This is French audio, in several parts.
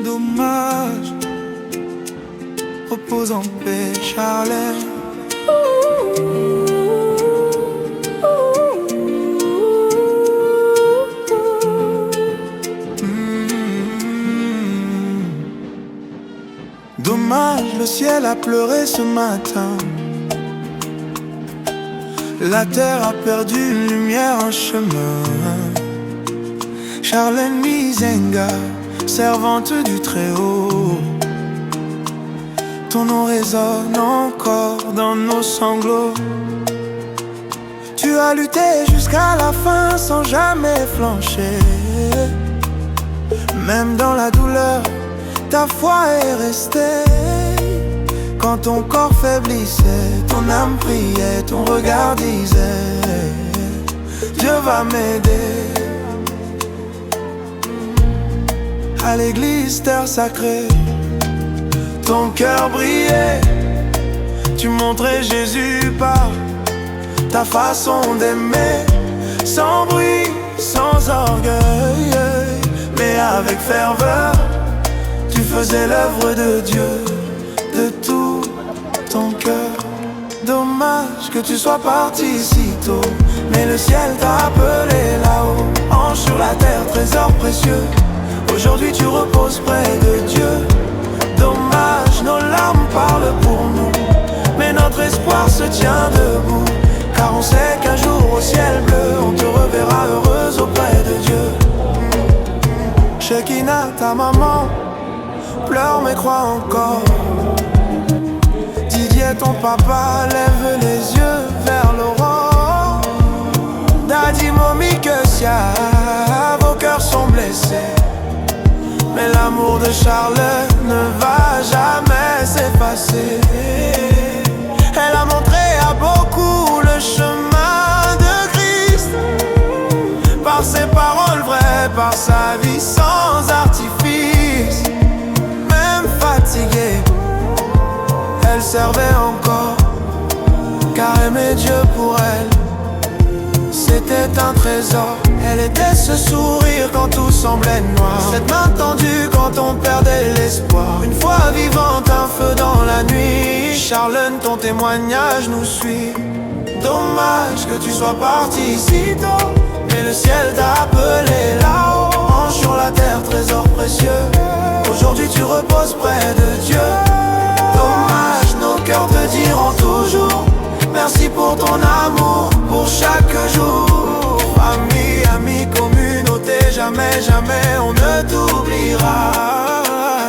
Dommage, repose en paix, Charlène. Dommage, le ciel a pleuré ce matin. La terre a perdu une lumière, un chemin. Charlène Mizenga, servante du Très-Haut, ton nom résonne encore dans nos sanglots. Tu as lutté jusqu'à la fin sans jamais flancher. Même dans la douleur, ta foi est restée. Quand ton corps faiblissait, ton âme priait, ton regard disait: Dieu va m'aider. À l'église, terre sacrée, ton cœur brillait. Tu montrais Jésus par ta façon d'aimer, sans bruit, sans orgueil, mais avec ferveur. Tu faisais l'œuvre de Dieu de tout ton cœur. Dommage que tu sois parti si tôt, mais le ciel t'a appelé là-haut. Ange sur la terre, trésor précieux, aujourd'hui tu reposes près de Dieu. Dommage, nos larmes parlent pour nous, mais notre espoir se tient debout. Car on sait qu'un jour au ciel bleu, on te reverra heureuse auprès de Dieu. Shekinah, ta maman, pleure mais crois encore. Didier, ton papa, lève les yeux vers l'aurore. Daddy, Momi, que Sia, vos cœurs sont blessés, mais l'amour de Charlène ne va jamais s'effacer. Elle a montré à beaucoup le chemin de Christ, par ses paroles vraies, par sa vie sans artifice. Même fatiguée, elle servait encore, car aimer Dieu pour elle, c'était un trésor. Elle était ce sourire quand tout semblait noir, cette main tendue quand on perdait l'espoir. Une foi vivante, un feu dans la nuit. Charlène, ton témoignage nous suit. Dommage que tu sois parti si tôt, mais le ciel t'a appelé là-haut. Ange sur la terre, trésor précieux, aujourd'hui tu reposes près de Dieu. Dommage, nos cœurs te diront toujours merci pour ton amour, pour chaque jour. Famille, amis, communauté, jamais, jamais on ne t'oubliera.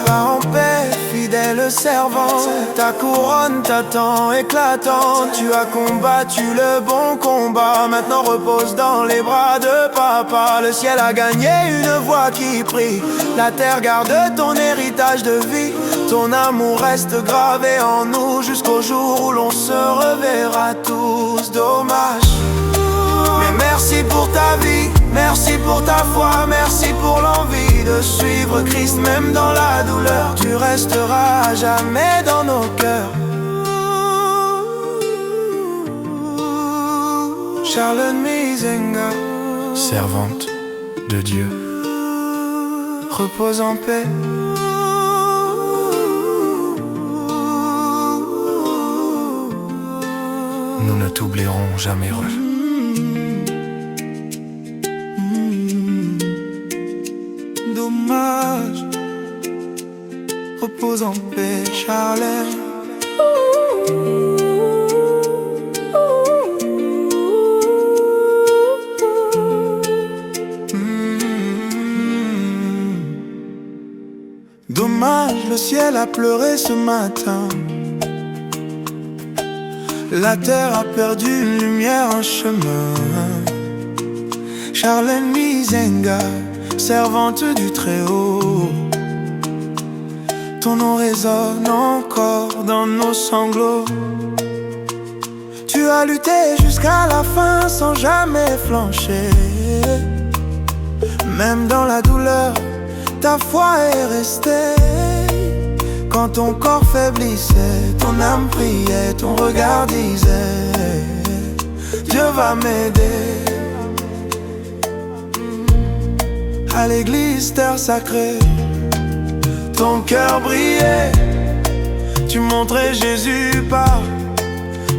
Va en paix, fidèle servante, ta couronne t'attend éclatante. Tu as combattu le bon combat, maintenant repose dans les bras de papa. Le ciel a gagné une voix qui prie, la terre garde ton héritage de vie. Ton amour reste gravé en nous jusqu'au jour où l'on se reverra tous. Dommage, mais merci pour ta vie, merci pour ta foi, merci pour l'envie de suivre Christ. Même dans la douleur, tu resteras à jamais dans nos cœurs. Charlène Mizenga, servante de Dieu, repose en paix. Nous ne t'oublierons jamais, Ref. Dommage, repose en paix, Charlène. Dommage, le ciel a pleuré ce matin. La terre a perdu une lumière, un chemin. Charlène Mizenga, servante du Très-Haut, ton nom résonne encore dans nos sanglots. Tu as lutté jusqu'à la fin sans jamais flancher. Même dans la douleur, ta foi est restée. Quand ton corps faiblissait, ton âme priait, ton regard disait: Dieu va m'aider. À l'église, terre sacrée, ton cœur brillait. Tu montrais Jésus par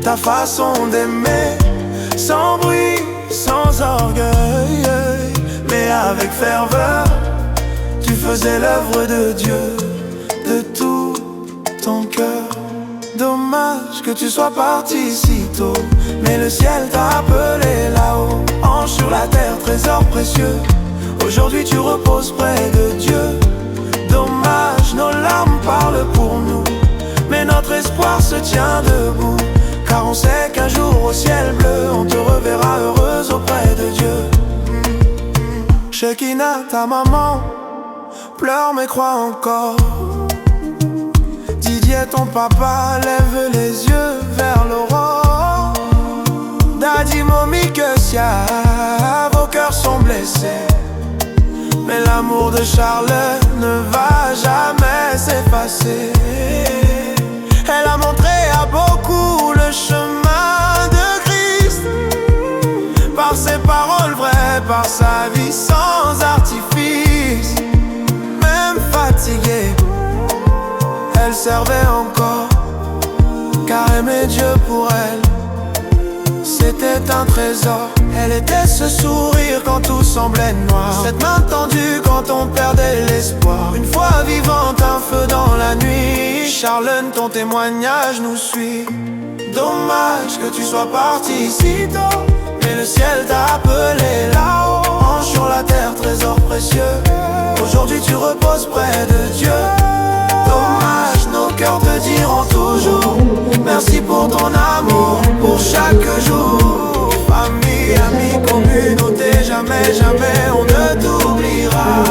ta façon d'aimer, sans bruit, sans orgueil, mais avec ferveur. Tu faisais l'œuvre de Dieu de tout ton cœur. Dommage que tu sois parti si tôt, mais le ciel t'a appelé là-haut. Ange sur la terre, trésor précieux, aujourd'hui tu reposes près de Dieu. Dommage, nos larmes parlent pour nous, mais notre espoir se tient debout, car on sait qu'un jour au ciel bleu on te reverra heureuse auprès de Dieu. Shekinah, ta maman pleure mais croit encore. Didier, ton papa lève les yeux vers l'aurore. Daddy, Momi, Kessia, vos cœurs sont blessés, mais l'amour de Charles ne va jamais s'effacer. Elle a montré à beaucoup le chemin de Christ, par ses paroles vraies, par sa vie sans artifice. Même fatiguée, elle servait encore, car aimer Dieu pour elle, c'était un trésor. Elle était ce sourire quand tout semblait noir, cette main tendue quand on perdait l'espoir. Une foi vivante, un feu dans la nuit. Charlène, ton témoignage nous suit. Dommage que tu sois parti si tôt, mais le ciel t'a appelé là-haut. Ange sur la terre, trésor précieux, aujourd'hui tu reposes près de Dieu. Dommage, nos cœurs te diront toujours merci pour ton amour, pour chaque jour. Famille, amis, communauté, jamais, jamais on ne t'oubliera.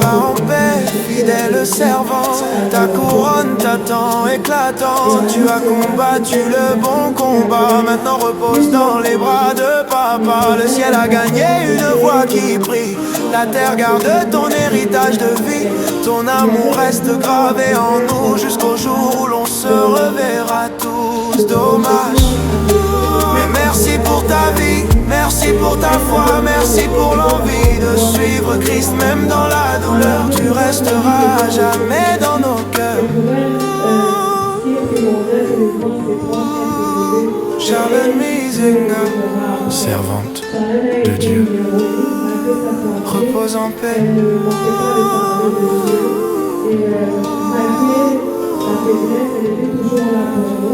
En paix, fidèle servant, ta couronne t'attend éclatante. Tu as combattu le bon combat, maintenant repose dans les bras de papa. Le ciel a gagné une voix qui prie, la terre garde ton héritage de vie. Ton amour reste gravé en nous jusqu'au jour où l'on se reverra tous. Dommage, mais merci pour ta vie, merci pour ta foi, merci pour l'envie de suivre Christ même dans la douleur. Tu resteras à jamais dans nos cœurs. Charlène Mizenga, servante de Dieu, repose en paix.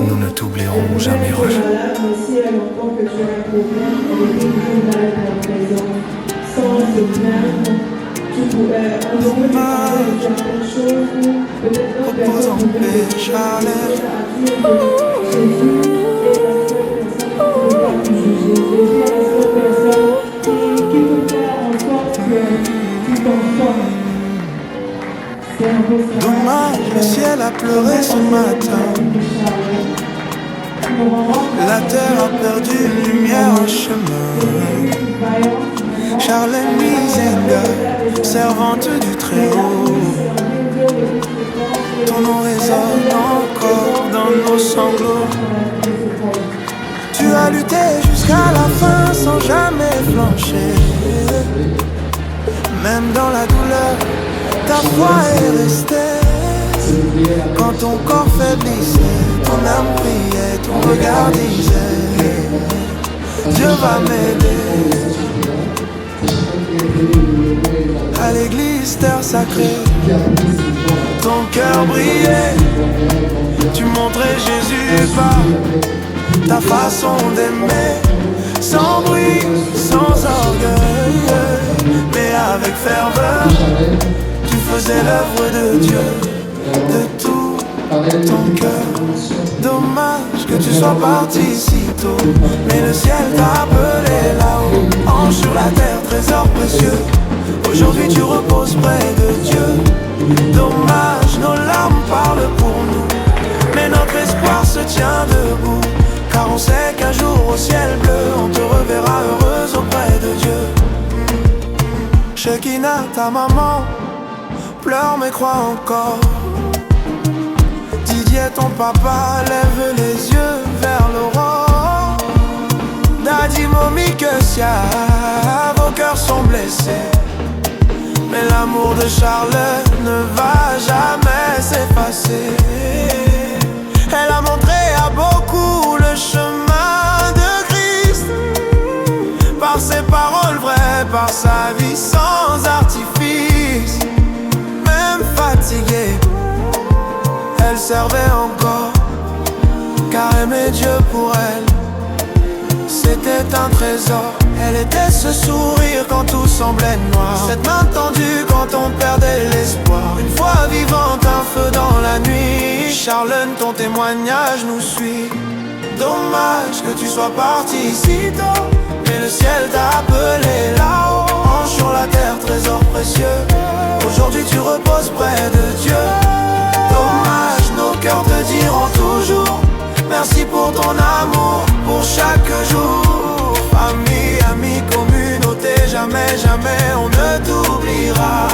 Nous ne t'oublierons jamais, Roger. Si elle entend que tu as un problème, elle est toujours là à ta présence. Sans te plaindre, tu pourrais envoyer certaines choses ou peut-être repose en paix, Charlène. Jésus est la seule personne qui peut faire en sorte que tu t'en sortes. Dommage, le ciel a pleuré ce matin. La terre a perdu une lumière, un chemin. Charlène Mizenga, servante du Très-Haut, ton nom résonne encore dans nos sanglots. Tu as lutté jusqu'à la fin sans jamais flancher. Même dans la douleur, ta foi est restée. Quand ton corps faiblissait, ton âme priait, ton regard disait Dieu va m'aider. À l'église, terre sacrée, ton cœur brillait. Tu montrais Jésus par ta façon d'aimer, sans bruit, sans orgueil, mais avec ferveur. Tu faisais l'œuvre de Dieu de tout ton cœur. Dommage que tu sois parti si tôt, mais le ciel t'a appelé là-haut. Ange sur la terre, trésor précieux, aujourd'hui tu reposes près de Dieu. Dommage, nos larmes parlent pour nous, mais notre espoir se tient debout, car on sait qu'un jour au ciel bleu on te reverra heureuse auprès de Dieu. Shekinah, ta maman pleure mais croit encore. Didier, ton papa lève les yeux vers l'aurore. Daddy, Momi, Kessia, vos cœurs sont blessés, Mais l'amour de Charles ne va jamais s'effacer. Elle a montré à beaucoup le chemin de Christ, par ses paroles vraies, par sa vie sans artifice. Même fatiguée, elle servait encore, car aimer Dieu pour elle, c'était un trésor. Elle était ce sourire quand tout semblait noir, cette main tendue quand on perdait l'espoir. Une foi vivante, un feu dans la nuit. Charlène, ton témoignage nous suit. Dommage que tu sois parti si tôt, mais le ciel t'a appelé là-haut. Ange sur la terre, trésor précieux, aujourd'hui tu reposes près de Dieu. Dommage, nos cœurs te diront toujours merci pour ton amour, pour chaque jour. Famille, amis, communauté, jamais, jamais on ne t'oubliera.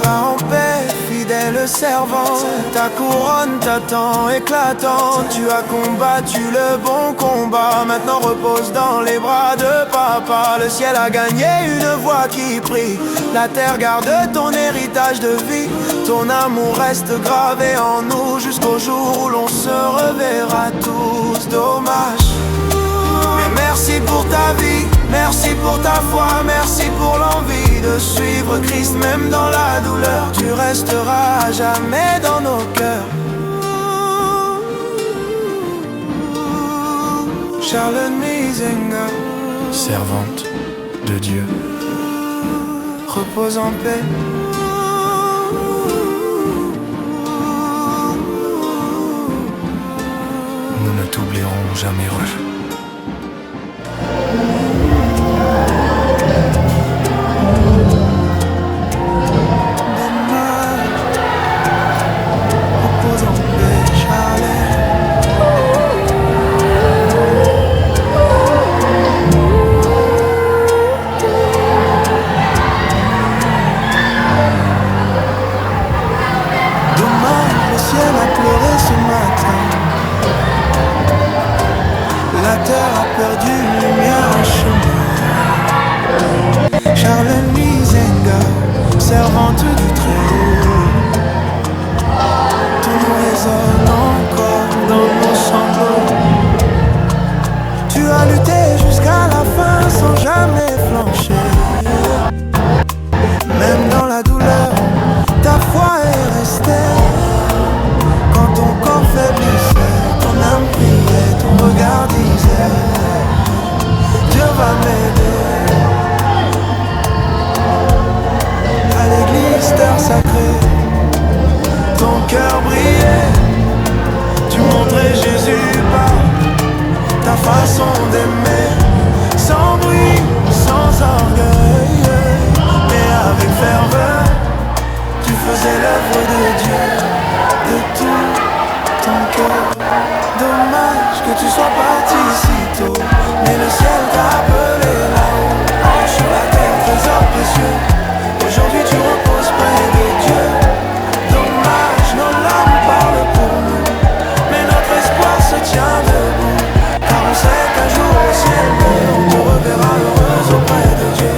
Va en paix, fidèle servant, ta couronne t'attend éclatante. Tu as combattu le bon combat, maintenant repose dans les bras de papa. Le ciel a gagné une voix qui prie, la terre garde ton héritage de vie. Ton amour reste gravé en nous jusqu'au jour où l'on se reverra tous. Dommage, mais merci pour ta vie, merci pour ta foi, merci pour l'envie de suivre Christ même dans la douleur. Tu resteras à jamais dans nos cœurs. Charlène Mizenga, servante de Dieu, repose en paix. Nous ne t'oublierons jamais, Roger. Repose en paix, Charlène. Dommage, le ciel a pleuré ce matin. La terre a perdu lumière en chemin. Charlène Mizenga, servante du Très-Haut, ton nom résonne encore dans nos sanglots. Tu as lutté jusqu'à la fin sans jamais flancher. Même dans la douleur, ta foi est restée. Quand ton corps faiblissait, ton âme priait, ton regard disait Dieu va m'aider. À l'église, terre sacrée, ton cœur brillait. Tu montrais Jésus par ta façon d'aimer, sans bruit, sans orgueil, mais avec ferveur. Tu faisais l'œuvre de Dieu de tout ton cœur. Dommage que tu sois parti si tôt, mais le ciel t'a appelé là-haut. Ange sur la terre, trésor précieux, aujourd'hui tu reposes près de Dieu. Dommage, nos larmes parlent pour nous, mais notre espoir se tient debout, car on sait qu'un jour au ciel on te reverra heureuse auprès de Dieu.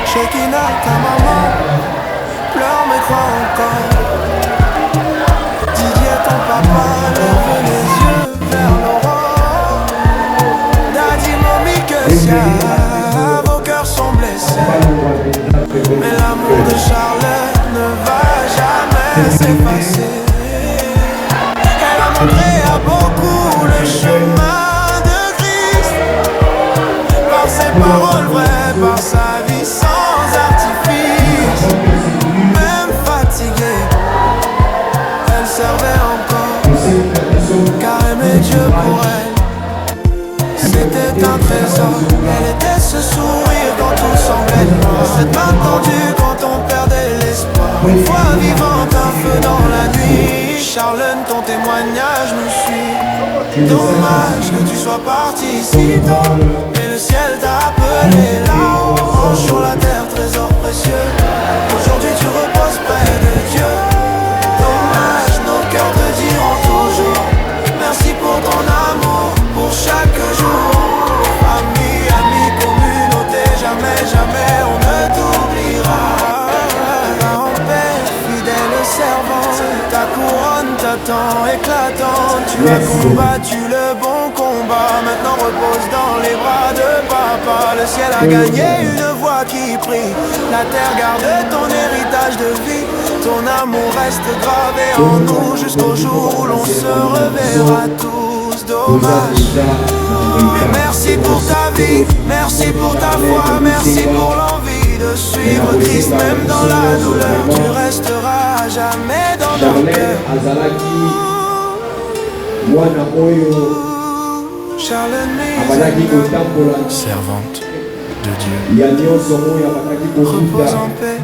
Shekinah, ta maman pleure mais crois encore. Didier, ton papa lève les yeux vers l'aurore. Daddy, mommy, que vos cœurs sont blessés, mais l'amour de Charlotte ne va jamais s'effacer. Elle a montré à beaucoup le chemin de Christ, par ses paroles vraies, par sa vie sans artifice. Même fatiguée, elle servait encore, car aimer Dieu pour elle, c'était un trésor. Elle était ce sourire quand tout semblait noir, cette main tendue quand on perdait l'espoir. Une foi vivante, un feu dans la nuit. Charlène, ton témoignage nous suit. Dommage que tu sois parti si tôt, mais le ciel t'a appelé là-haut. Ange sur la terre, trésor précieux, aujourd'hui tu reposes près de Dieu. Dommage, nos cœurs te diront toujours merci pour ton amour, pour chaque jour. Famille, amis, communauté, jamais, jamais on ne t'oublie. Tu as combattu le bon combat, maintenant repose dans les bras de papa. Le ciel a gagné une voix qui prie, la terre garde ton héritage de vie. Ton amour reste gravé en nous jusqu'au jour où l'on se reverra tous. Dommage. Merci pour ta vie, merci pour ta foi, merci pour l'envie de suivre Christ même dans la douleur. Tu resteras à jamais dans nos cœurs. Servante de Dieu, repose en paix.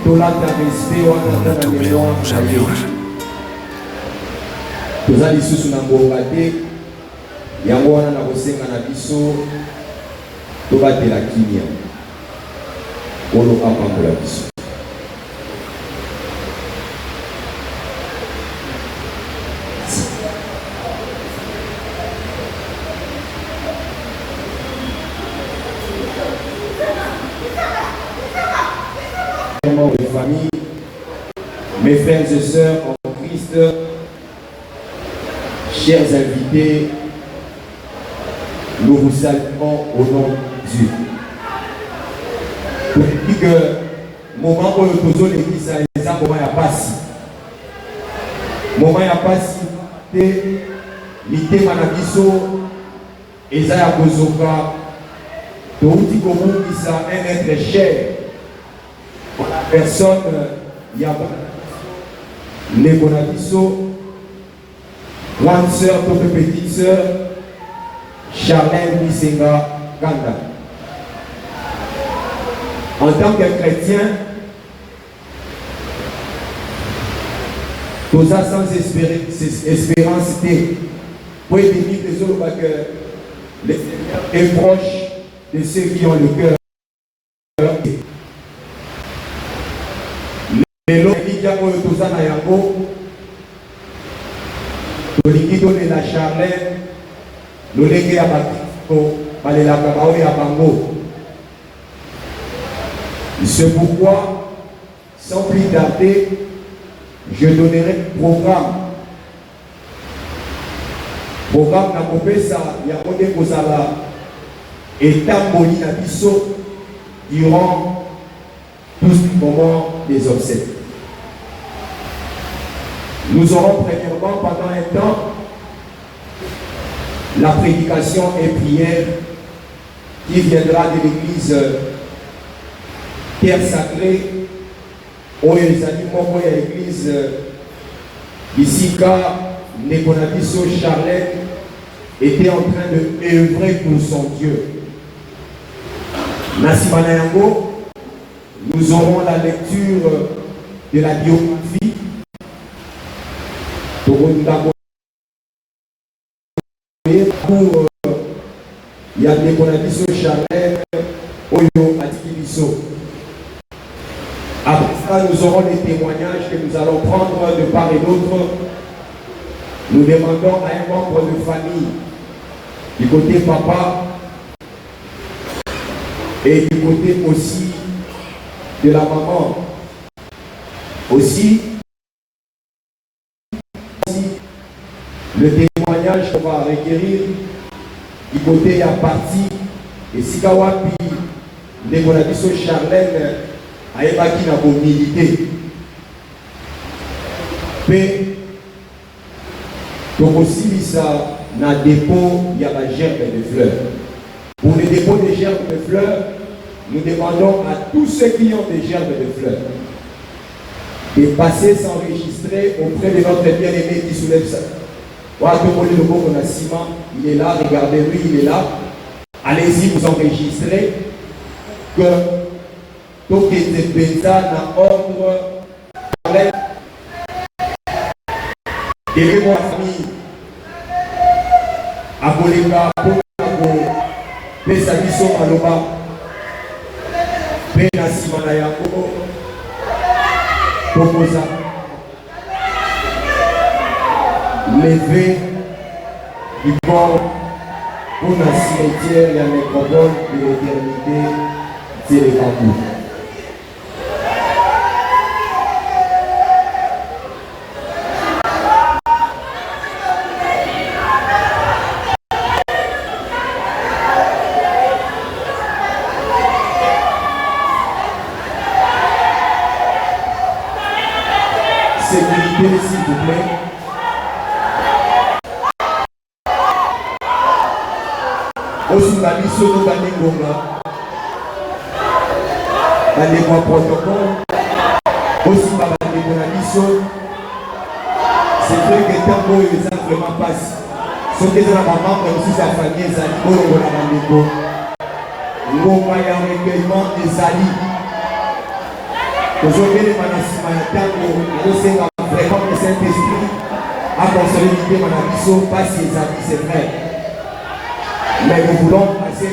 Nous ne t'oublierons jamais. toza lisusu na ngonga te yango wana na kosenga na biso tobatela kimia kolo apambola biso. Les familles, mes frères et sœurs en Christ, chers invités, nous vous saluons au nom de Dieu. Depuis que moment où nous faisons l'église, c'est un moment à passer. Moment à passer, l'ité manabiso, et ça a besoin de outils communs qui sont un être cher. La personne, il y a les bonabiso, grande sœur, petite sœur, Charlène Misenga Ganda. En tant que chrétien, tout ça sans espérance, pour éviter les autres que les Seigneur est proche de ceux qui ont le cœur. Les lots qui ont tout ça dans Yango, tolingi tolela Charlène lolenge ya bakristo balelaka bao ya bango. C'est pourquoi, sans plus tarder, je donnerai le programme na kopesa ya onde kozala etamboli na biso durant tout ce moment des obsèques. Nous aurons premièrement pendant un temps la prédication et prière qui viendra de l'église Terre Sacrée, où les animaux de l'église ici, car Nekonabiso Charlène était en train de œuvrer pour son Dieu. Nasimanayango, nous aurons la lecture de la biographie. Pour il y a des Nekonabiso Charlène, Oyo Atikibiso. Après ça, nous aurons les témoignages que nous allons prendre de part et d'autre. Nous demandons à un membre de famille, du côté papa et du côté aussi de la maman, aussi le témoignage qu'on va requérir du côté à partie et Sikawapi de Bonabiso Charlène a évacué la mobilité. Mais donc aussi ça na dépôt il y a la gerbe de fleurs. Pour le dépôt des gerbes de fleurs, nous demandons à tous ceux qui ont des gerbes de fleurs de passer s'enregistrer auprès de notre bien-aimé qui soulève ça. Il est là, regardez-lui, il est là. Allez-y, vous enregistrez que tout est dans ordre. Et mon famille, à Boléga, pour Pesabiso Maloba, Penasimanayango, Poposa. Levé du corps pour la cimetière et la métropole de l'éternité, c'est les bambous. Aussi, la mission de Baningonga. Dans protocole. Aussi, la mission. C'est vrai que tant que les gens vraiment passent. Ce qui est dans la maman, comme si ça faisait des animaux, on a des animaux. Nous avons un recueillement des alliés. Aujourd'hui, les manasima, nous sommes vraiment le Saint-Esprit à consolider Manabiso, pas ses amis, c'est vrai. Mais nous voulons passer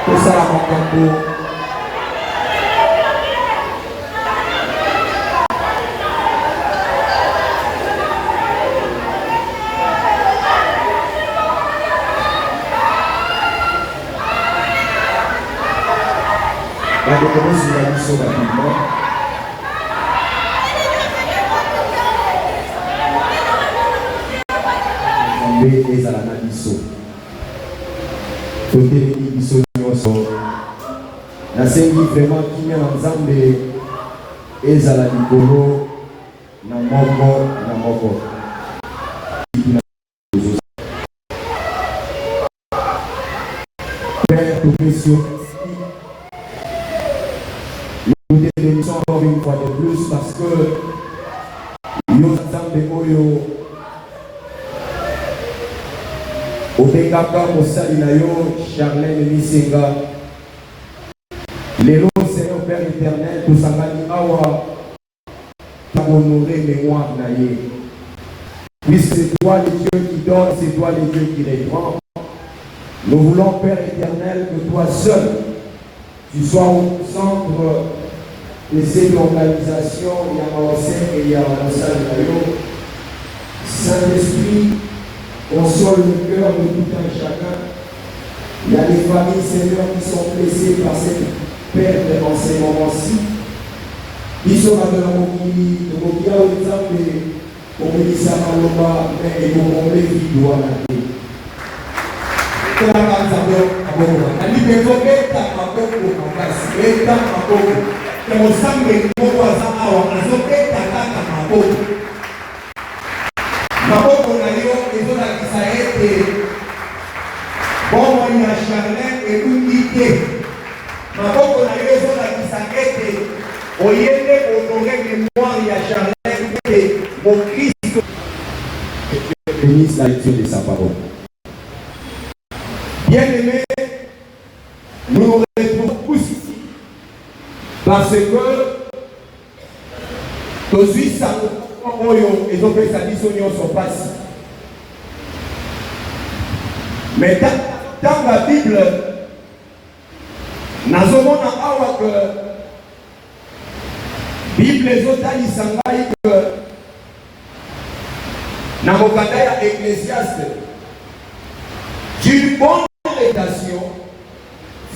que ça la rencontre. On commence sur la mission rapidement. On met les à la mission. Côté de mission, la scène vraiment qui met ensemble les à la Nicolo, Namoko. Père, tout précieux. Nous définissons encore une fois de plus parce que nous attendons au Bekaka, au Salinayo, Charlène Misenga. Les lots, Seigneur Père éternel, tout ça va dire Awa, pour honorer mémoire naïe. Puisque c'est toi le Dieu qui donne, c'est toi le Dieu qui les prend. Nous voulons, Père éternel, que toi seul, tu sois au centre de cette organisation, il y a Marseille et il y a Salinayo. Saint-Esprit, console le cœur de tout un chacun. Il y a des familles, Seigneur, qui sont blessées par cette perte dans ces moments-ci. Ils sont dans la mobilité, de Mokia, au exemple, au ministère Maloma, mais ils vont tomber qui doit la vie. Maboko na yo ezolakisa ete bomoi ya Charlène eluki te. Maboko na yo ezolakisa ete oyende honore mémoire ya Charlène ete mon Christ bénisse la lecture de sa parole. Bien-aimés, nous nous retrouvons tous ici parce que tozwi sango oyo ezopesa biso nyonso pasi. Mais dans la Bible, nazomona awa que Bible ezotalisa ngai que na mokanda ya Ecclésiaste, d'une bonne réputation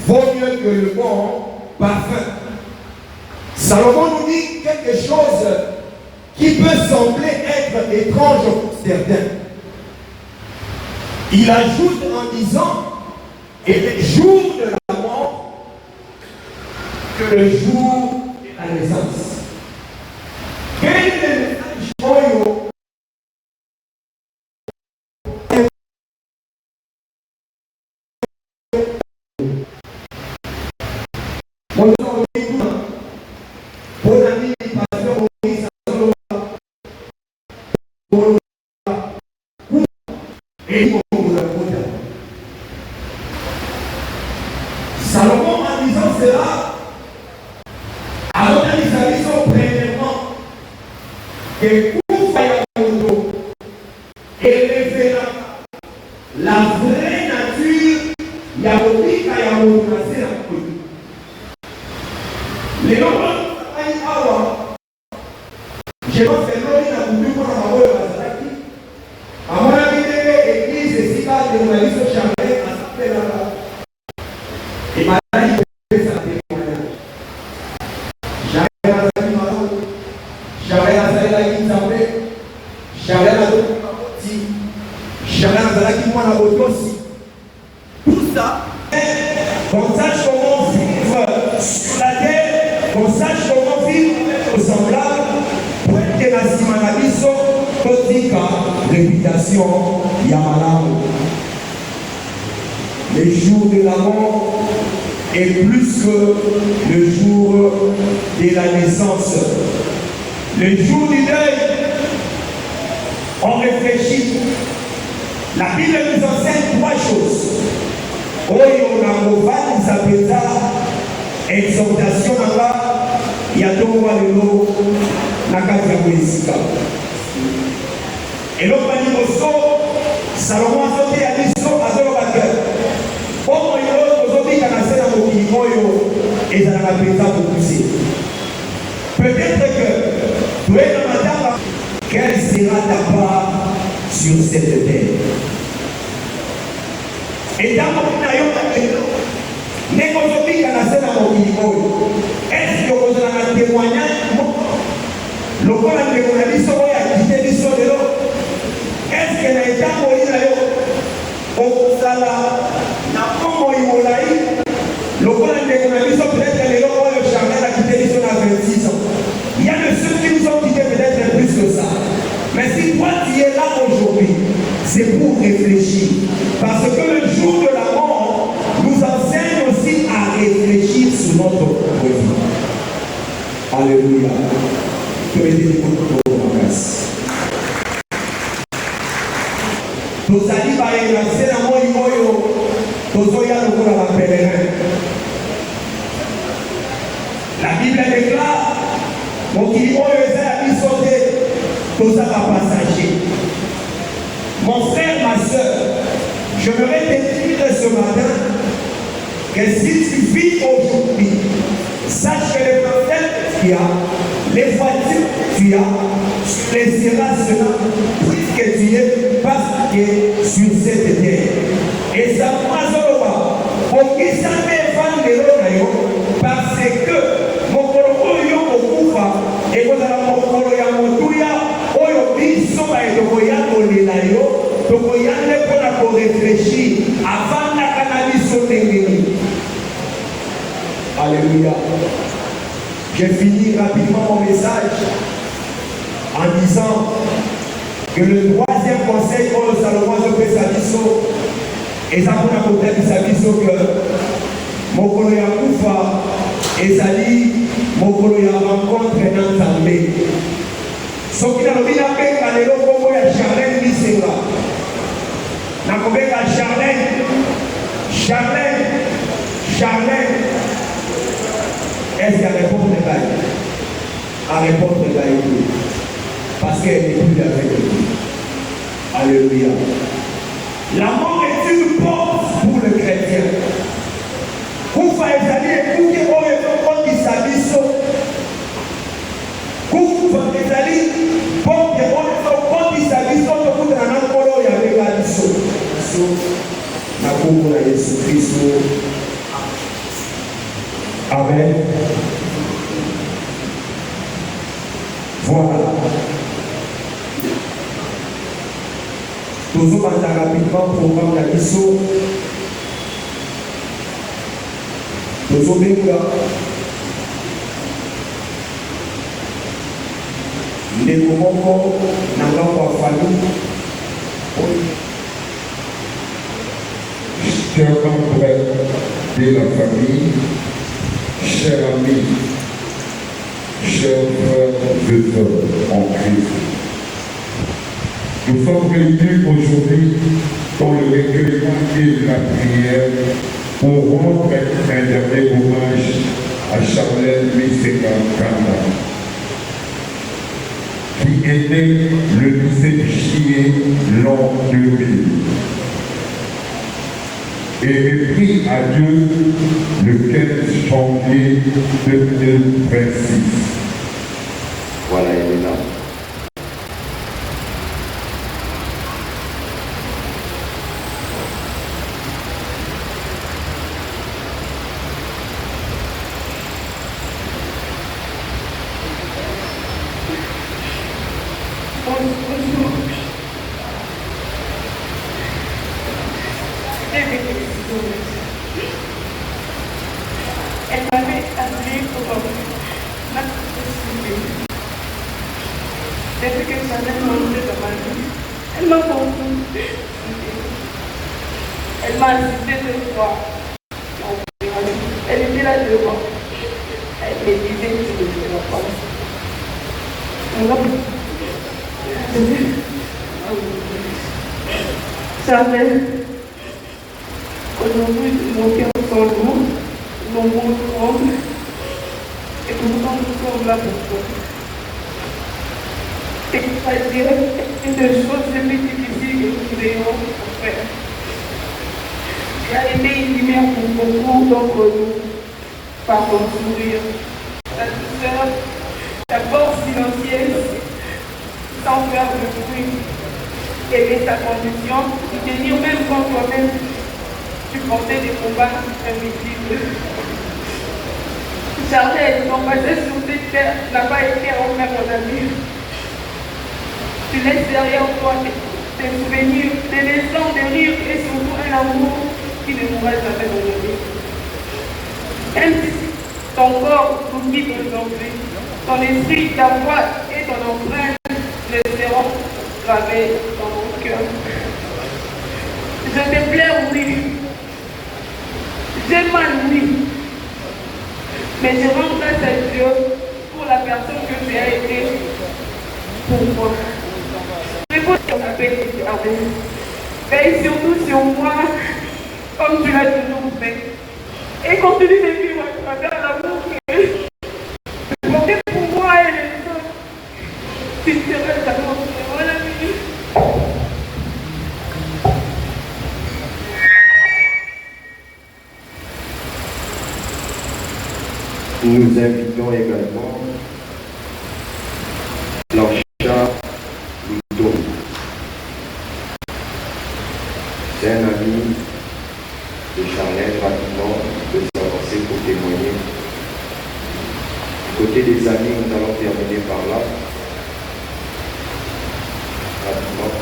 vaut mieux que le bon parfum. Salomon nous dit quelque chose qui peut sembler être étrange pour certains. Il ajoute en disant, et le jour de la mort que le jour de la naissance. Quel est le message oyo? Salomon, en disant cela, a organisé premièrement que Koufayamondo élèvera la vraie nature Yabobika Yamondo. Les nombreux Aïawa, je pense que l'on a voulu pour la parole de Bazalaki. À mon avis, l'église est si bas de la liste de Charlène à sa paix là-bas. Et maintenant, il fait sa témoignage. Charlène a sa numéro, Charlène a sa Zambé, Charlène a d'autres parties, Charlène a sa aussi. Tout ça, qu'on sache comment vivre sur la terre, qu'on sache comment vivre aux semblables, pour que la Simanabiso, Kotika, réputation, Yamalamu. le jour de la mort est plus que le jour de la naissance. Le jour du deuil, on réfléchit. La Bible nous enseigne trois choses. Oyo na kovani zapeta exhortation nanga ya tongo lelo na kati ya kuisika. Eloko liboso Salomon azote ya biso azoloba ke omo yo kozobika na se na mokili oyo ezalaka mpenza kokuse. Peut-être que tu es dans la table, quelle sera ta part sur cette terre? Et dans mon aïe, mais quand on dit qu'à la scène à mon niveau, est-ce que vous avez un témoignage? Le corps a dit son a quitté l'histoire de l'eau. Est-ce que l'État moïse au Sala n'a pas moïse le corps a dit son peut-être que l'eau le charnel a quitté l'histoire à 26 ans. Il y a de ceux qui nous ont quittés peut-être plus que ça. Mais si toi tu es là aujourd'hui, c'est pour réfléchir. Parce que le jour de la mort nous enseigne aussi à réfléchir sur notre propre vie. Alléluia. Que les défauts de ma grâce. Nous allons par exemple, dans mon imoyo, nous allons pour la pèlerin. La Bible déclare, mon imoyo est à la sauté, tout ça va passager. Mon frère, ma soeur, je voudrais te dire ce matin que si tu vis aujourd'hui, sache que les problèmes que tu as, les voitures que tu as, tu laisseras cela puisque tu es passé sur cette terre. Et ça m'a dit, pour qui ça me vend de l'eau, parce que mon corps est et vous avez mon corps pour réfléchir avant la cannabis au début. Alléluia. Je finis rapidement mon message en disant que le troisième conseil pour le Salomon de Pesabiso et ça pour la côté de Pesabiso que mon collègue Koufa et Sali, mon collègue rencontre dans Zambé. Ce qui a été fait par les locaux de Charlène Bissera. N'a pas fait Charlène. Est-ce qu'elle répond de taille? Elle répond de taille. Parce qu'elle n'est plus avec lui. Alléluia. La mort est une porte pour le chrétien. Koufa et Sali, écoutez, on est en train de s'abisso. Koufa et Sali, bon, on est en train de s'abisso, on est en train de na kombo na Yesu Kristo. Amen. Voilà. Nous allons rapidement programme la mission. Nous allons bien. Les moments dans notre famille. Chers membres de la famille, chers amis, chers frères et sœurs en Christ, nous sommes réunis aujourd'hui dans le recueillement et la prière pour rendre un dernier hommage à Charlène Bissera Kanda, qui est né le 17 juillet l'an 2000. Et repris à Dieu le 15 janvier 2026. Voilà, elle est là. Elle m'avait appelé pour m'accompagner. Depuis que j'avais monté dans ma vie, elle m'a beaucoup. Elle m'a assisté 2 fois. Elle était là devant. Elle me disait que je ne devais pas. Charles, aujourd'hui, mon cœur sent lourd, mon monde tremble, et pourtant nous sommes là pour toi. C'est-à-dire une des choses les plus difficiles que nous ayons à faire. Tu as été une lumière pour beaucoup d'entre nous, par ton sourire, ta douceur, ta force silencieuse, sans faire de bruit, aimer ta condition, tenir même quand toi-même tu portais des combats invisibles. Charlotte, ton passé sur cette terre n'a pas été envers mon ami. Tu laisses derrière toi tes souvenirs, des leçons, des rires et surtout un amour qui ne mourra jamais dans le vie. Même si ton corps nous quitte aujourd'hui, ton esprit, ta voix et ton empreinte resteront gravés dans mon cœur. Je te plaire, oui. J'ai mal, oui. Mais je rends grâce à Dieu pour la personne que tu as été pour moi. Je veux qu'on appelle les veille surtout sur moi, comme tu l'as toujours fait. Et continue de vivre à travers l'amour que tu portais pour moi et les autres. Tu seras d'amour, c'est mon ami. Nous invitons également Blanchard Ludo. C'est un ami de Charlène, rapidement, de s'avancer pour témoigner. Du côté des amis, nous allons terminer par là. Rapidement.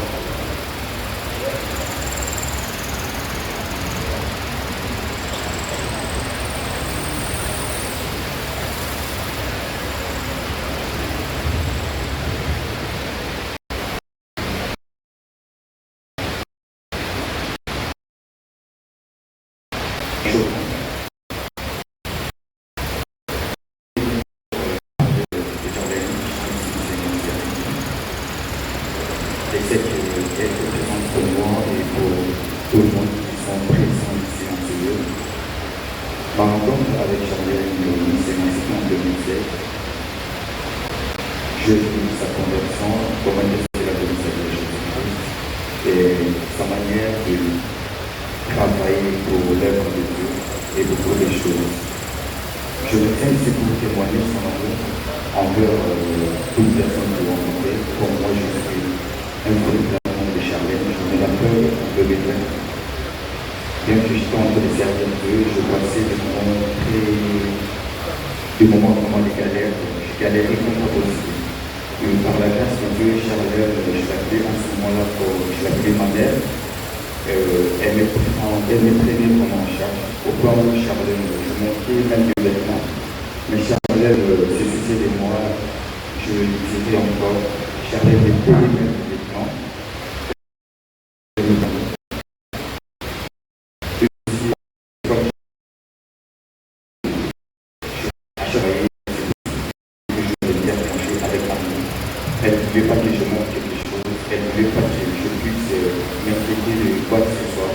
Ma rencontre avec Charlène s'est inscrite en 2016. Je vis sa conversion, comment elle fait la connaissance de Jésus-Christ et sa manière de travailler pour l'œuvre de Dieu et de beaucoup de choses. Je me tiens ici pour témoigner son amour envers toute personne que vous rencontrez. Pour moi, je suis un véritable amour de Charlène. Je me l'appelle le bénin. Bien que je tente de servir Dieu, je passais des moments vraiment de galère. Je galérais comme pas possible. Et par la grâce de Dieu, Charlène, je l'appelais en ce moment-là, je l'appelais ma mère. Elle me prenait vraiment en charge. Au point où Charlène, je manquais même de vêtements. Mais Charlène se souciait de moi. Je lui disais encore, Charlène me payait même de vêtements. Elle ne voulait pas que je montre quelque chose, elle ne voulait pas que je puisse m'impliquer de quoi que ce soit.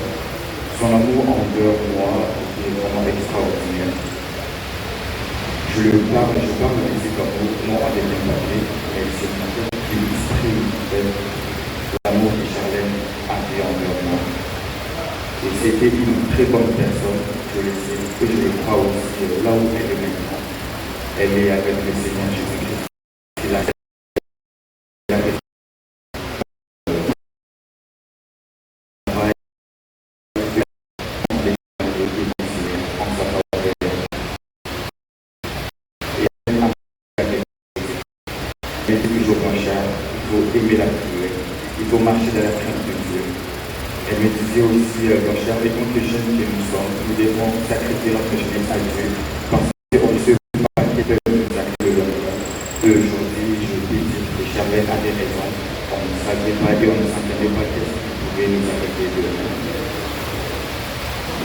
Son amour envers moi est vraiment extraordinaire. Je parle de cet amour, non avec un papier, mais c'est une l'esprit de l'amour que Charlène avait envers moi. Et c'était une très bonne personne, je le sais, que je le crois aussi, là où elle est maintenant. Elle est avec le Seigneur Jésus-Christ. Mais c'est toujours mon cher, il faut aimer la prière, il faut marcher dans la crainte de Dieu. Elle me disait aussi, mon cher, et tant que jeunes que nous sommes, nous devons sacrifier notre jeunesse à Dieu, parce qu'on ne sait pas qui peut nous sacrifier le monde. Aujourd'hui, je peux dire que Charlène avait raison, on ne savait pas et on ne s'entendait pas qu'est-ce qui pouvait nous arrêter de le monde.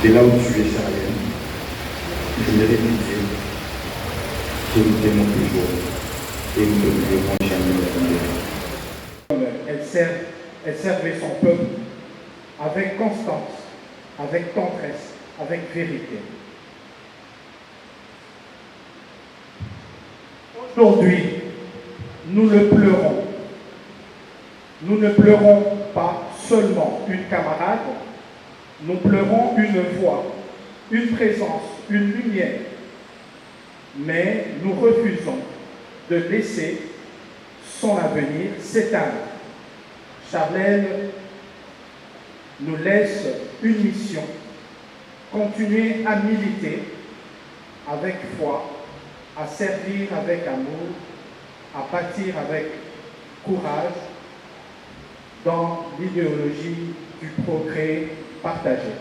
de là où tu es, Charlène, j'aimerais te dire que nous t'aimons toujours et nous ne devons jamais l'oublier. Elle servait son peuple avec constance, avec tendresse, avec vérité. Aujourd'hui, nous le pleurons. Nous ne pleurons pas seulement une camarade, nous pleurons une voix, une présence, une lumière. Mais nous refusons de laisser son avenir s'éteindre. Charlène nous laisse une mission, continuer à militer avec foi, à servir avec amour, à bâtir avec courage dans l'idéologie du progrès partagé.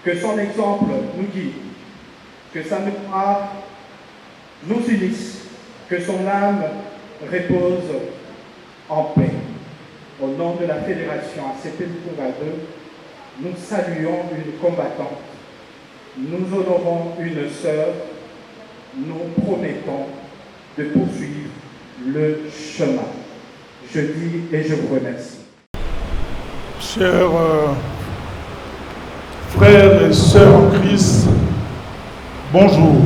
Que son exemple nous guide, que sa mémoire nous unisse, que son âme repose en paix. Au nom de la Fédération ACP Lukunga 2, nous saluons une combattante, nous honorons une sœur, nous promettons de poursuivre le chemin. Je dis et je vous remercie. Chers frères et sœurs en Christ, bonjour.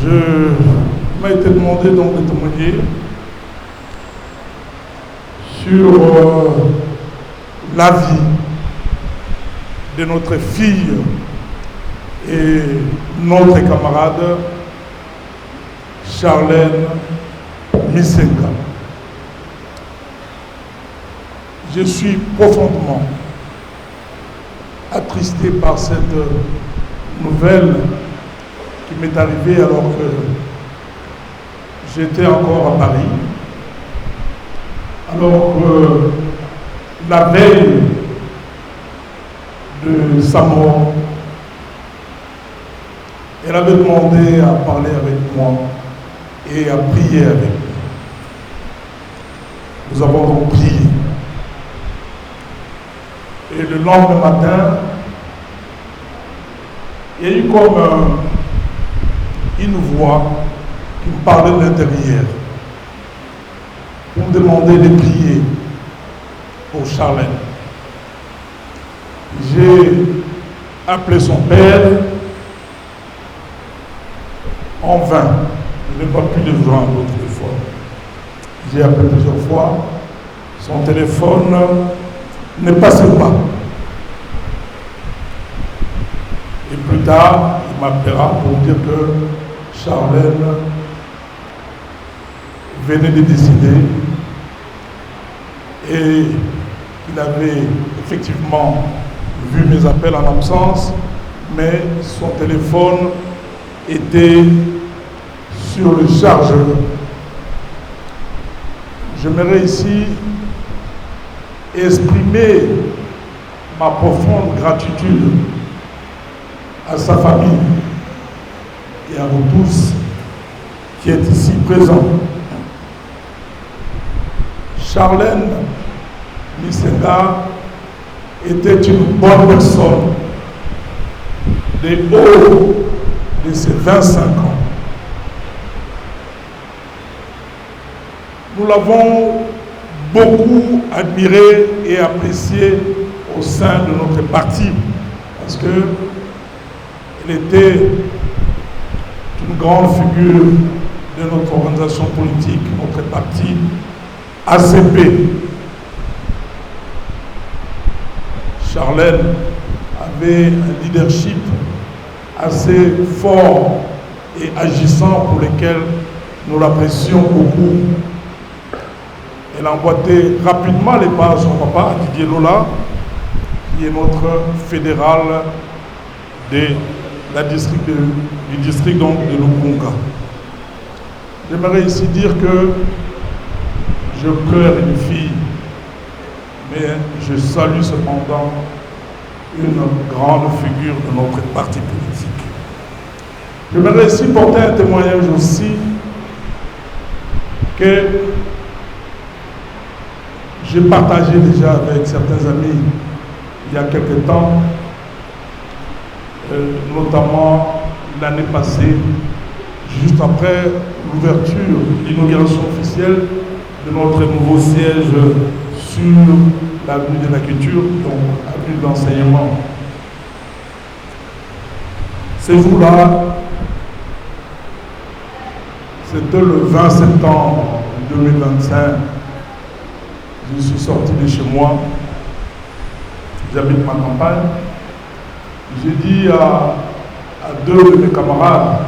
Je m'a été demandé donc de témoigner sur la vie de notre fille et notre camarade Charlène Misenga. Je suis profondément attristé par cette nouvelle qui m'est arrivée alors que j'étais encore à Paris. Alors que la veille de sa mort, elle avait demandé à parler avec moi et à prier avec moi. Nous avons donc prié. Et le lendemain matin, il y a eu comme une voix qui me parlait de l'intérieur pour me demander de prier pour Charlène. J'ai appelé son père en vain. Je n'ai pas pu le joindre au téléphone. J'ai appelé plusieurs fois. Son téléphone ne passait pas. Et plus tard, il m'appellera pour dire que Charlène venait de décider et il avait effectivement vu mes appels en absence, mais son téléphone était sur le chargeur. J'aimerais ici exprimer ma profonde gratitude à sa famille et à vous tous qui êtes ici présents. Charlène Misenga était une bonne personne des hauts de ses 25 ans. Nous l'avons beaucoup admiré et apprécié au sein de notre parti parce qu'elle était une grande figure de notre organisation politique, notre parti ACP. Charlène avait un leadership assez fort et agissant pour lequel nous l'apprécions beaucoup. Elle a emboîté rapidement les pas à son papa, Didier Lola, qui est notre fédéral du district donc de Lukunga. J'aimerais ici dire que je pleure une fille, mais je salue cependant une grande figure de notre parti politique. J'aimerais ici porter un témoignage aussi que J'ai partagé déjà avec certains amis il y a quelque temps, notamment l'année passée, juste après l'ouverture, l'inauguration officielle de notre nouveau siège sur l'avenue de la Culture, donc avenue de l'enseignement. Ces jours-là, c'était le 20 septembre 2025. Je suis sorti de chez moi, j'habite ma campagne. J'ai dit à deux de mes camarades,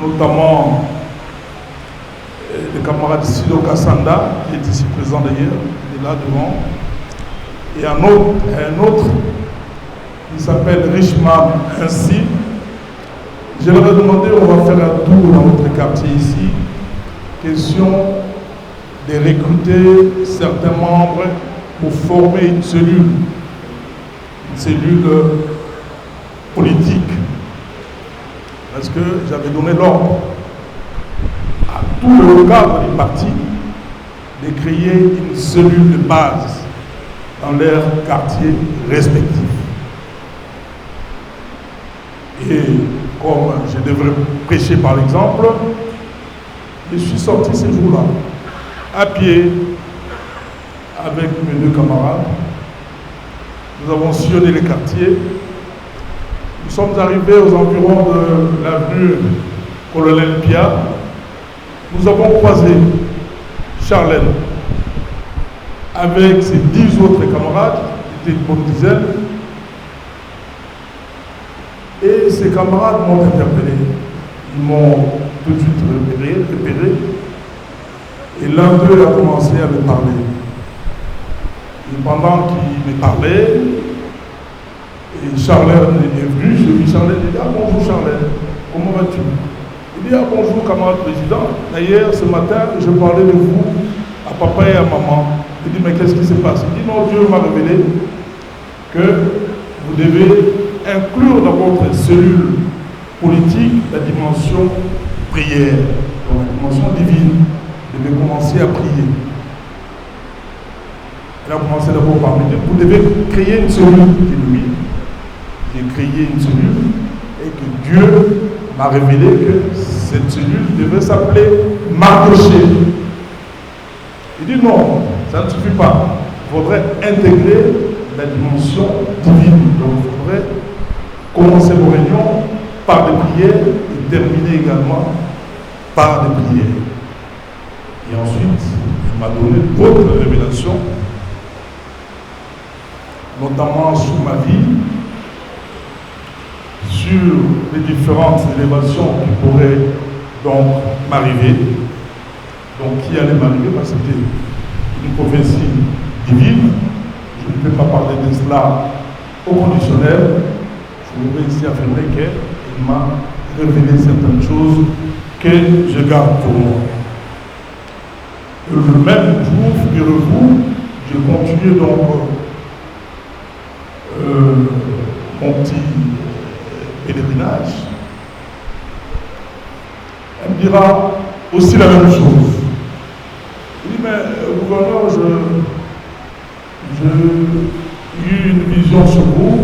notamment le camarade Sido Kassanda, qui est ici présent d'ailleurs, il est là devant, et un autre qui s'appelle Richman ainsi. Je leur ai demandé, on va faire un tour dans notre quartier ici, question de recruter certains membres pour former une cellule politique. Parce que j'avais donné l'ordre à tout le cadre du parti de créer une cellule de base dans leurs quartiers respectifs. Et comme je devrais prêcher par l'exemple, je suis sorti ces jours-là, à pied, avec mes deux camarades. Nous avons sillonné les quartiers. Nous sommes arrivés aux environs de l'avenue Colonel Pia. Nous avons croisé Charlène avec ses 10 autres camarades, qui étaient une bonne dizaine. Et ces camarades m'ont interpellé. Ils m'ont tout de suite repéré. Et l'un d'eux a commencé à me parler. Et pendant qu'il me parlait, et Charlène est venu, j'ai vu Charlène, il dit « Ah bonjour Charlène, comment vas-tu » Il dit « Ah bonjour camarade président, d'ailleurs ce matin je parlais de vous à papa et à maman. » Il dit « Mais qu'est-ce qui se passe ?» Il dit « Non, Dieu m'a révélé que vous devez inclure dans votre cellule politique la dimension prière, donc la dimension divine. Vous devez commencer à prier. » Elle a commencé d'abord par me dire, vous devez créer une cellule. Oui, j'ai créé une cellule et que Dieu m'a révélé que cette cellule devait s'appeler Mardoché. Il dit non, ça ne suffit pas. Il faudrait intégrer la dimension divine. Donc il faudrait commencer vos réunions par des prières et terminer également par des prières. Et ensuite, il m'a donné d'autres révélations, notamment sur ma vie, sur les différentes élévations qui pourraient donc m'arriver, donc qui allaient m'arriver parce que c'était une prophétie divine. Je ne peux pas parler de cela au conditionnel. Je voudrais ici affirmer qu'il m'a révélé certaines choses que je garde pour moi. Le même jour, figurez-vous, j'ai continué donc mon petit pèlerinage. Elle me dira aussi la même chose. Il dit, mais gouverneur, j'ai eu une vision sur vous.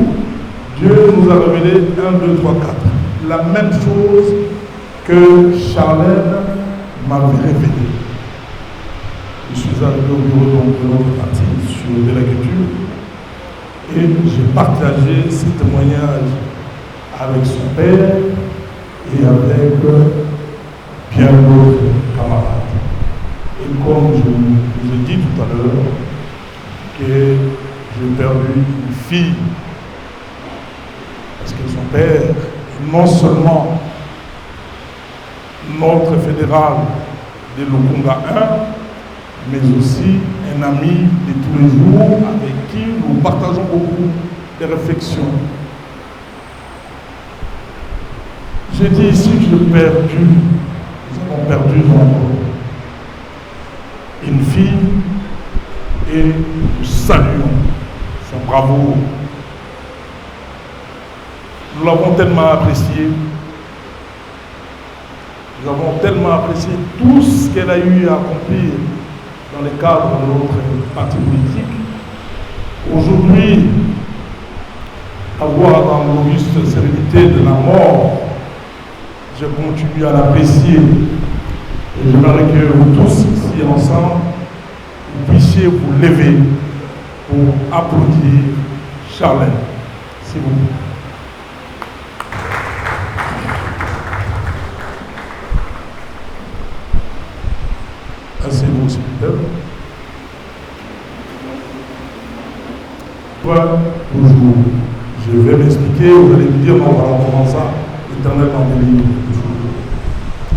Dieu nous a révélé 1, 2, 3, 4. La même chose que Charlène m'avait révélé. Je suis arrivé au bureau de notre parti sur de l'agriculture et j'ai partagé ce témoignage avec son père et avec bien d'autres camarades. Et comme je vous ai dit tout à l'heure, que j'ai perdu une fille parce que son père est non seulement notre fédéral de Lukunga 1, mais aussi un ami de tous les jours avec qui nous partageons beaucoup de réflexions. J'ai dit ici que nous avons perdu une fille et nous saluons son bravoure. Nous l'avons tellement apprécié. Nous avons tellement apprécié tout ce qu'elle a eu à accomplir dans le cadre de notre parti politique. Aujourd'hui, avoir dans l'auguste sérénité de la mort, je continue à l'apprécier. Et j'aimerais que vous tous ici ensemble, vous puissiez vous lever pour applaudir Charlène, s'il vous plaît. Asseyez-vous, s'il vous plaît. Toujours. Je vais m'expliquer, vous allez me dire, non, voilà, comment ça, l'Éternel dans des livres.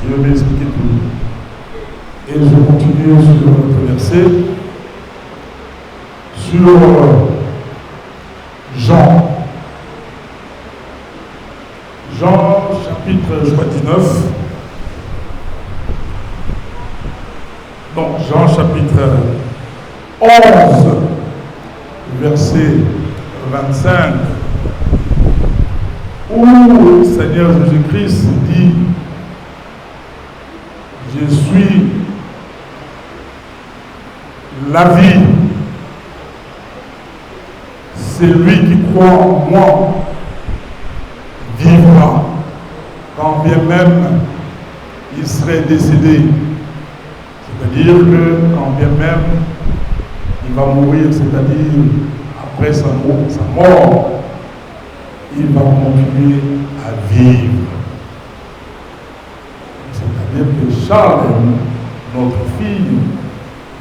Je vais m'expliquer tout. Et je continue sur notre verset, sur Jean. Jean, chapitre 19. Donc, Jean, chapitre 11, verset 25, où le Seigneur Jésus-Christ dit: je suis la vie. Celui qui croit en moi vivra, quand bien même il serait décédé. C'est-à-dire que quand bien même il va mourir, c'est-à-dire après sa mort, il va continuer à vivre. C'est-à-dire que Charlène, notre fille,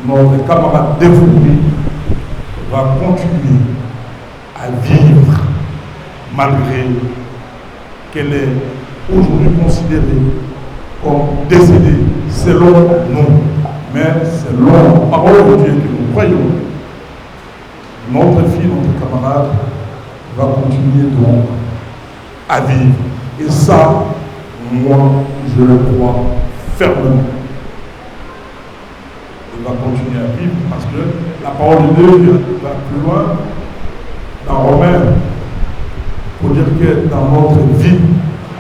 notre camarade dévoué, va continuer à vivre malgré qu'elle est aujourd'hui considérée comme décédée selon nous, mais selon la parole de Dieu que nous croyons. Notre fille, notre camarade va continuer donc à vivre. Et ça, moi, je le crois fermement. Il va continuer à vivre parce que la parole de Dieu va plus loin dans Romains pour dire que dans notre vie,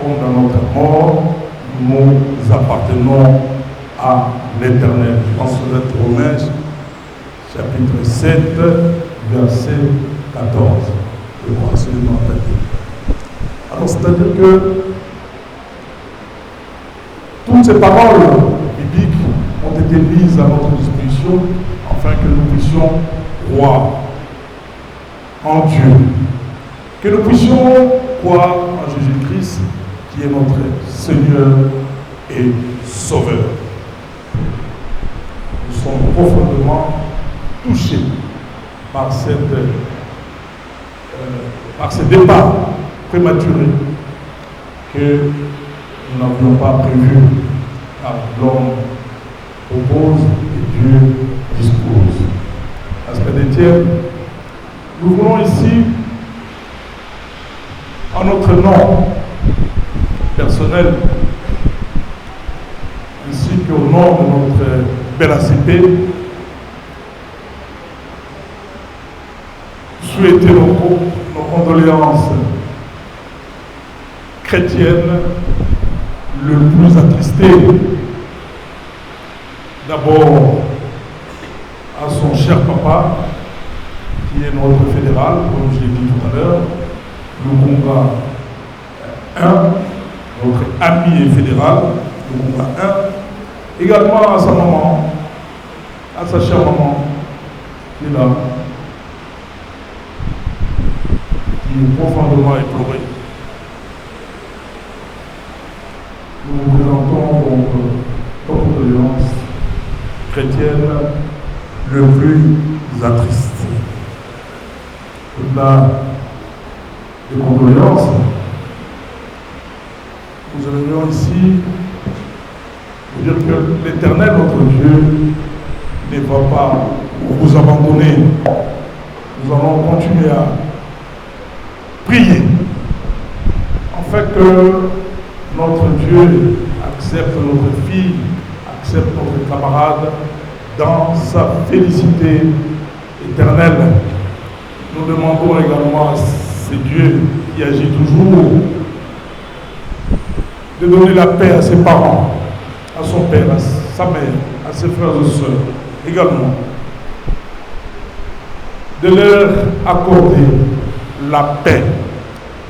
comme dans notre mort, nous appartenons à l'Éternel. Je pense que c'est Romains, chapitre 7, verset 14. Je crois absolument pas. Alors, c'est-à-dire que toutes ces paroles bibliques ont été mises à notre disposition afin que nous puissions croire en Dieu. Que nous puissions croire en Jésus-Christ, qui est notre Seigneur et Sauveur. Nous sommes profondément touchés par ce départ prématuré que nous n'avions pas prévu, car l'homme propose et Dieu dispose. Aspect d'Étienne, nous voulons ici, en notre nom personnel, ainsi qu'au nom de notre belle ACP, souhaiter nos condoléances chrétiennes le plus attristées. D'abord à son cher papa, qui est notre fédéral, comme je l'ai dit tout à l'heure, Lukunga 1, notre ami fédéral, Lukunga 1, également à sa maman, à sa chère maman, qui est là, qui est profondément éplorée. Nous vous présentons donc nos condoléances chrétiennes le plus attristé. Au-delà des condoléances, nous aimerions ici vous dire que l'Éternel, notre Dieu, ne va pas vous abandonner. Nous allons continuer à prier afin que notre Dieu accepte notre fille, accepte notre camarade dans sa félicité éternelle. Nous demandons également à ce Dieu qui agit toujours de donner la paix à ses parents, à son père, à sa mère, à ses frères et sœurs, également de leur accorder la paix,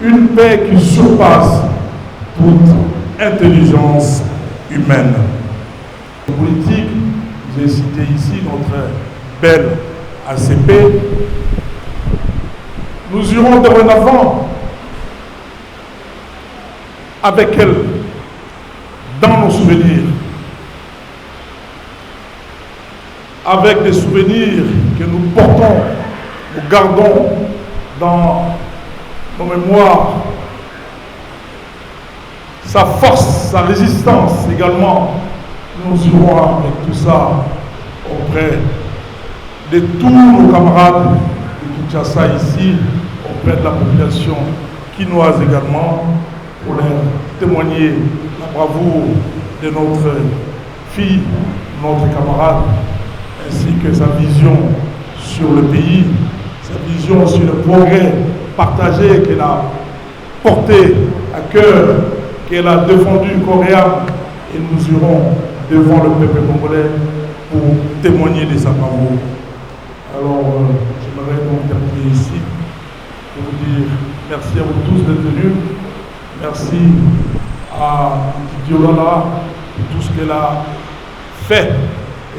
une paix qui surpasse toute intelligence humaine. En politique, j'ai cité ici notre belle ACP. Nous irons dorénavant avec elle dans nos souvenirs, avec des souvenirs que nous portons, nous gardons dans nos mémoires, sa force, sa résistance également. Nous irons avec tout ça auprès de tous nos camarades de Kinshasa ici, auprès de la population quinoise également, pour leur témoigner la bravoure de notre fille, notre camarade, ainsi que sa vision sur le pays, sa vision sur le progrès partagé qu'elle a porté à cœur, qu'elle a défendu corps et âme, et nous irons devant le peuple congolais pour témoigner de sa bravoure. Alors, j'aimerais donc terminer ici pour vous dire merci à vous tous d'être venus. Merci à Diolala pour tout ce qu'elle a fait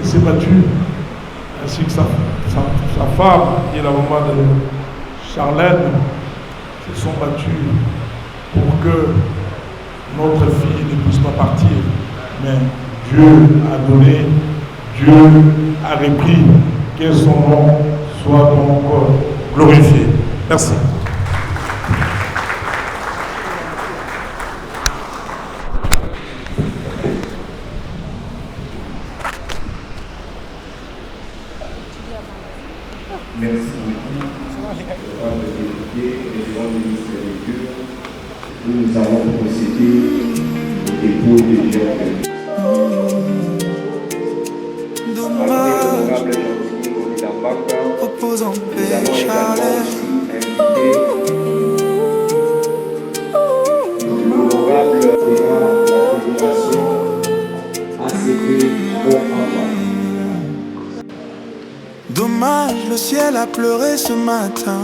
et s'est battue, ainsi que sa femme, qui est la maman de Charlène, se sont battus pour que notre fille ne puisse pas partir. Mais Dieu a donné, Dieu a repris, que son nom soit donc glorifié. Merci. Merci beaucoup. Devant le député et devant le ministre de l'Agriculture, nous allons procéder au dépôt des gens. Dommage, opposant paix, Charlène. L'honorable président de la fédération ACP pour avoir. Dommage, le ciel a pleuré ce matin.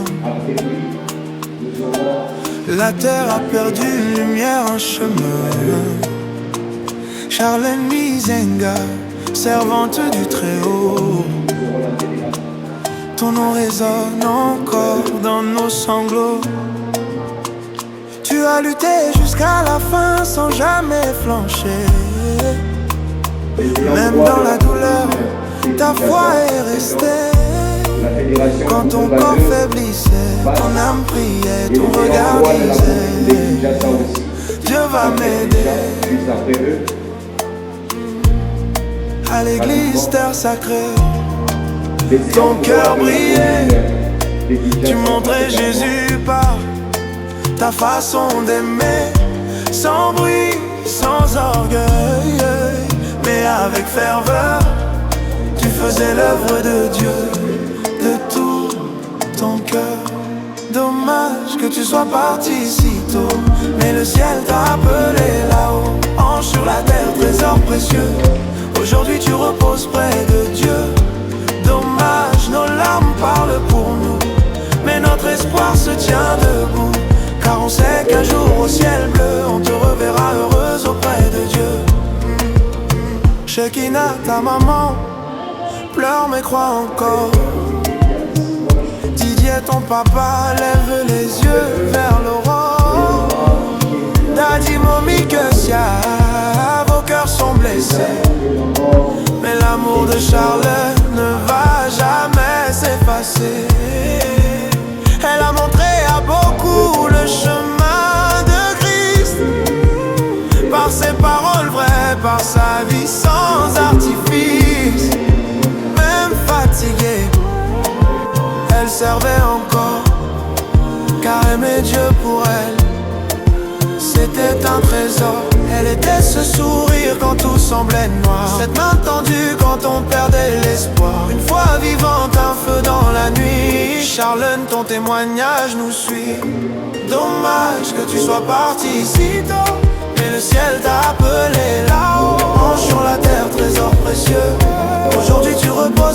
La terre a perdu une lumière, un chemin. Charlène Mizenga, servante du Très-Haut. Ton nom résonne encore dans nos sanglots. Tu as lutté jusqu'à la fin sans jamais flancher. Même dans la douleur, ta foi est restée. Quand ton corps faiblissait, ton âme priait, ton regard disait Dieu va m'aider. À l'église, terre sacrée, ton cœur brillait. Tu montrais Jésus par ta façon d'aimer, sans bruit, sans orgueil, mais avec ferveur. Tu faisais l'œuvre de Dieu de tout ton cœur. Dommage que tu sois parti si tôt, mais le ciel t'a appelé là-haut. Ange sur la terre, trésor précieux. Aujourd'hui tu reposes près de Dieu. Dommage, nos larmes parlent pour nous, mais notre espoir se tient debout. Car on sait qu'un jour au ciel bleu, on te reverra heureuse auprès de Dieu. Shekinah, ta maman, pleure mais crois encore. Didier, ton papa, lève les yeux vers l'aurore. Daddy, Momi, Kessia, vos cœurs sont blessés, mais l'amour de Charlène ne va jamais s'effacer. Elle a montré à beaucoup le chemin de Christ, par ses paroles vraies, par sa vie sans artifice. Même fatiguée, elle servait encore, car aimer Dieu pour elle, c'était un trésor. Elle était ce sourire quand tout semblait noir, cette main tendue quand on perdait l'espoir. Une foi vivante, un feu dans la nuit. Charlène, ton témoignage nous suit. Dommage que tu sois parti si tôt, mais le ciel t'a appelé là-haut. Ange sur la terre, trésor précieux. Aujourd'hui tu reposes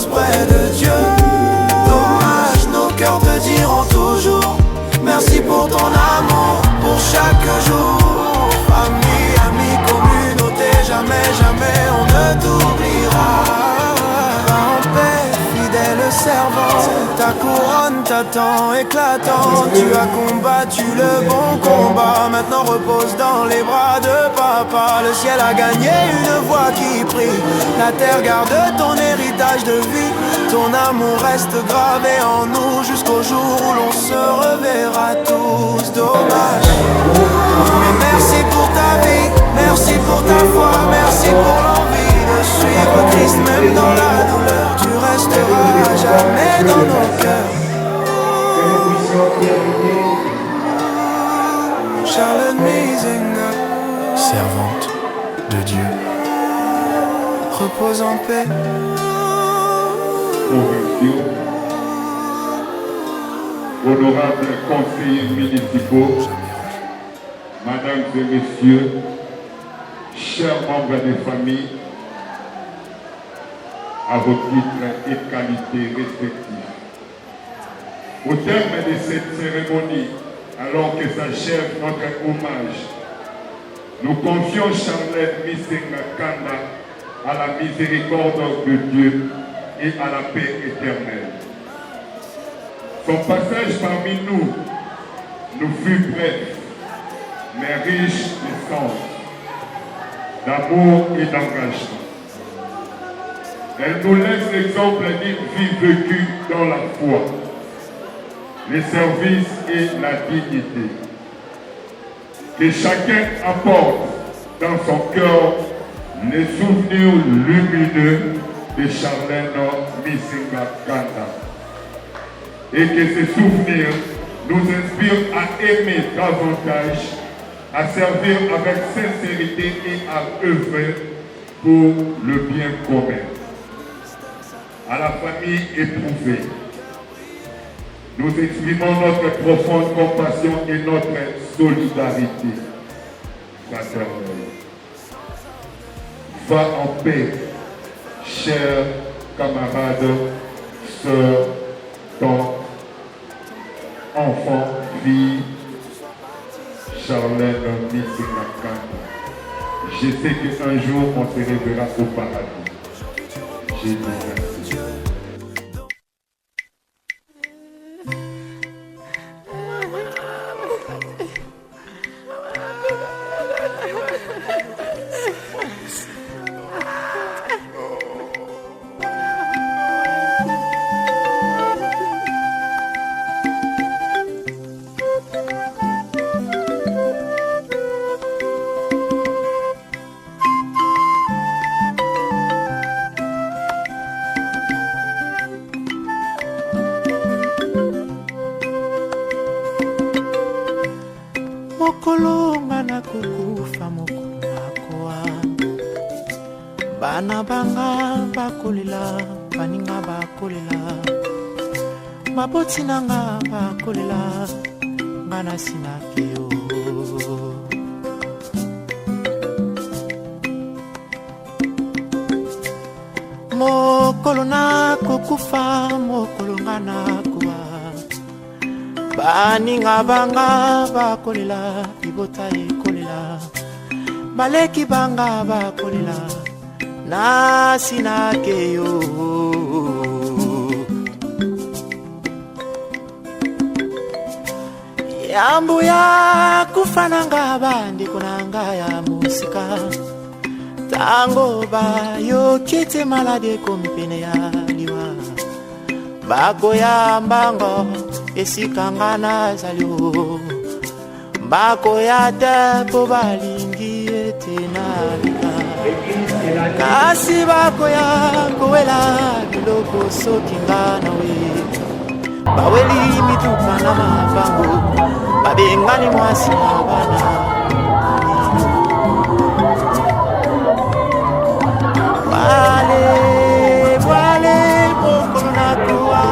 combattant éclatant. Tu as combattu le bon combat. Maintenant repose dans les bras de papa. Le ciel a gagné une voix qui prie. La terre garde ton héritage de vie. Ton amour reste gravé en nous jusqu'au jour où l'on se reverra tous. Dommage. Mais merci pour ta vie, merci pour ta foi, merci pour l'envie de suivre Christ. Même dans la douleur, tu resteras jamais dans nos cœurs. Charlotte Misinga, servante de Dieu, repose en paix. Honorables conseillers municipaux, Mesdames et Messieurs, chers membres des familles, à vos titres et qualités respectifs. Au terme de cette cérémonie, alors que s'achève notre hommage, nous confions Charlotte Misinga Kanda à la miséricorde de Dieu et à la paix éternelle. Son passage parmi nous fut bref, mais riche de sens, d'amour et d'engagement. Elle nous laisse l'exemple d'une vie vécue dans la foi, les services et la dignité. Que chacun apporte dans son cœur les souvenirs lumineux de Charlène Misinga Kanda. Et que ces souvenirs nous inspirent à aimer davantage, à servir avec sincérité et à œuvrer pour le bien commun. À la famille éprouvée, nous exprimons notre profonde compassion et notre solidarité fraternelle. Va en paix, chers camarades, sœurs, tantes, enfants, filles, Charlène Misinga Kanda. Je sais qu'un jour on se reverra au paradis. Jésus merci. Mokolonga na kukufa mokonakoa bana banga bakolela baninga bakolela maboti nanga bakolela ngana sinakeo mokolo na kukufa mokolo ngana kuwa baninga banga bakolela ibota ekolela baleki banga bakolela na sinakeyo yambu ya kufananga bandiko nanga ya musika tango bayo kite malade kompene ya liwa bako ya mbango esikanga nazalio bako ya tepo balingi etenalika kasi bako ya kowela biloko sokinga nawe baweli mituka na mabango babengani mwasi na bana wale mokolo na kuwa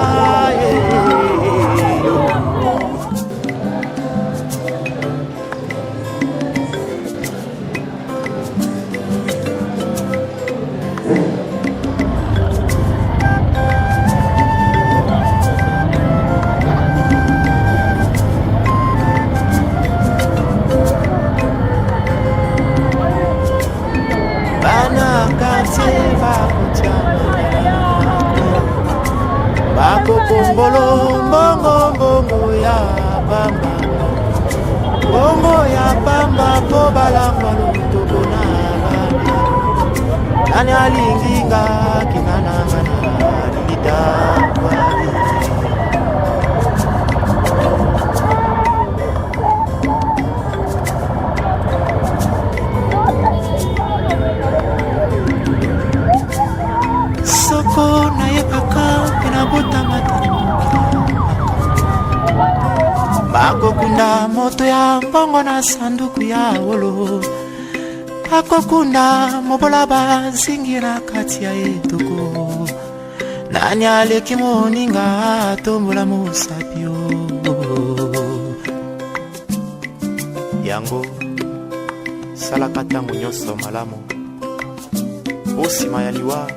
bakokongolo mbongo mbongo ya pamba bongo ya pamba po balangwa lutoko na bana nani alinginga kinanangana litakwali soko na yebaka enabotama bakokunda moto ya mbongo na sanduku ya wolo bakokunda mobola bazingira kati ya etoko nani aleki moninga tombola mosapio yango salaka ntango nyonso malamu osima ya liwa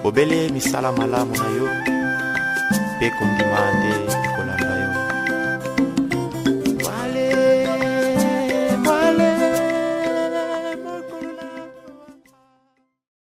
obele misala malamu na yo mpe kondima nde